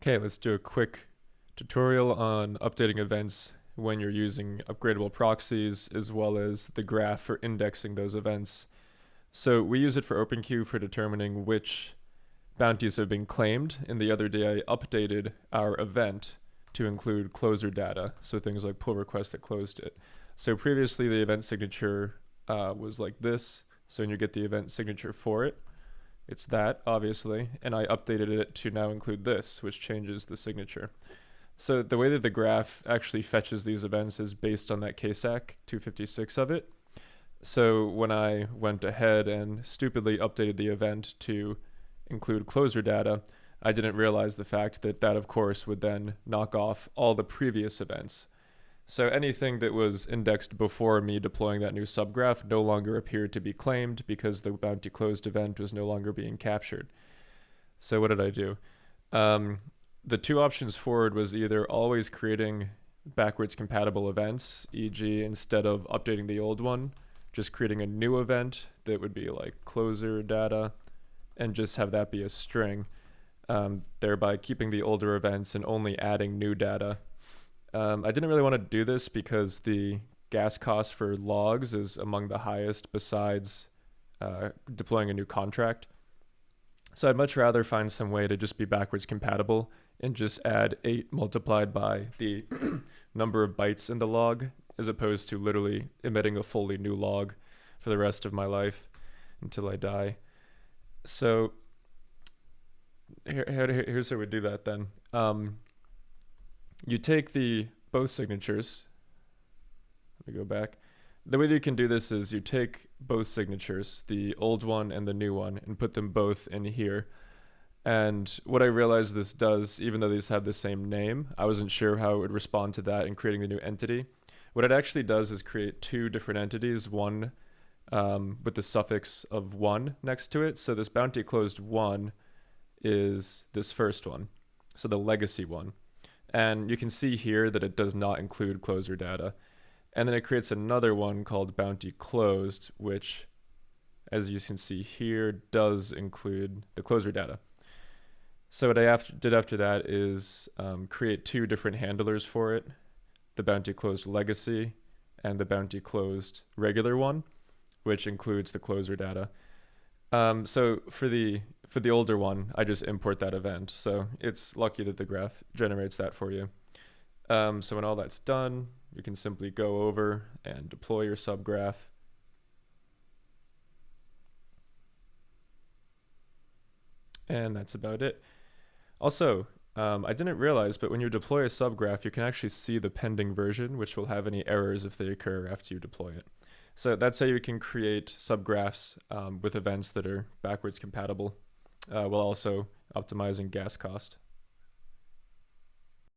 Okay, let's do a quick tutorial on updating events when you're using upgradable proxies, as well as the graph for indexing those events. So we use it for OpenQ for determining which bounties have been claimed, and the other day I updated our event to include closerData, so things like pull requests that closed it. So previously the event signature was like this, so when you get the event signature for it, it's that, obviously, and I updated it to now include this, which changes the signature. So the way that the graph actually fetches these events is based on that KSAC 256 of it. So when I went ahead and stupidly updated the event to include closerData, I didn't realize the fact that that, of course, would then knock off all the previous events. So anything that was indexed before me deploying that new subgraph no longer appeared to be claimed because the bountyClosed event was no longer being captured. So what did I do? The two options forward was either always creating backwards compatible events, e.g. instead of updating the old one, just creating a new event that would be like closerData and just have that be a string, thereby keeping the older events and only adding new data. I didn't really want to do this because the gas cost for logs is among the highest besides deploying a new contract. So I'd much rather find some way to just be backwards compatible and just add 8 multiplied by the number of bytes in the log, as opposed to literally emitting a fully new log for the rest of my life until I die. So here's how we do that then. You take both signatures. Let me go back. The way that you can do this is you take both signatures, the old one and the new one, and put them both in here. And what I realized this does, even though these have the same name, I wasn't sure how it would respond to that in creating the new entity. What it actually does is create two different entities, one with the suffix of 1 next to it. So this bountyClosed 1 is this first one, so the legacy one. And you can see here that it does not include closerData. And then it creates another one called bountyClosed, which, as you can see here, does include the closerData. So what I did after that is create two different handlers for it, the bountyClosed legacy and the bountyClosed regular one, which includes the closerData. So for the older one, I just import that event. So it's lucky that the graph generates that for you. So when all that's done, you can simply go over and deploy your subgraph. And that's about it. Also, I didn't realize, but when you deploy a subgraph, you can actually see the pending version, which will have any errors if they occur after you deploy it. So that's how you can create subgraphs with events that are backwards compatible while also optimizing gas cost.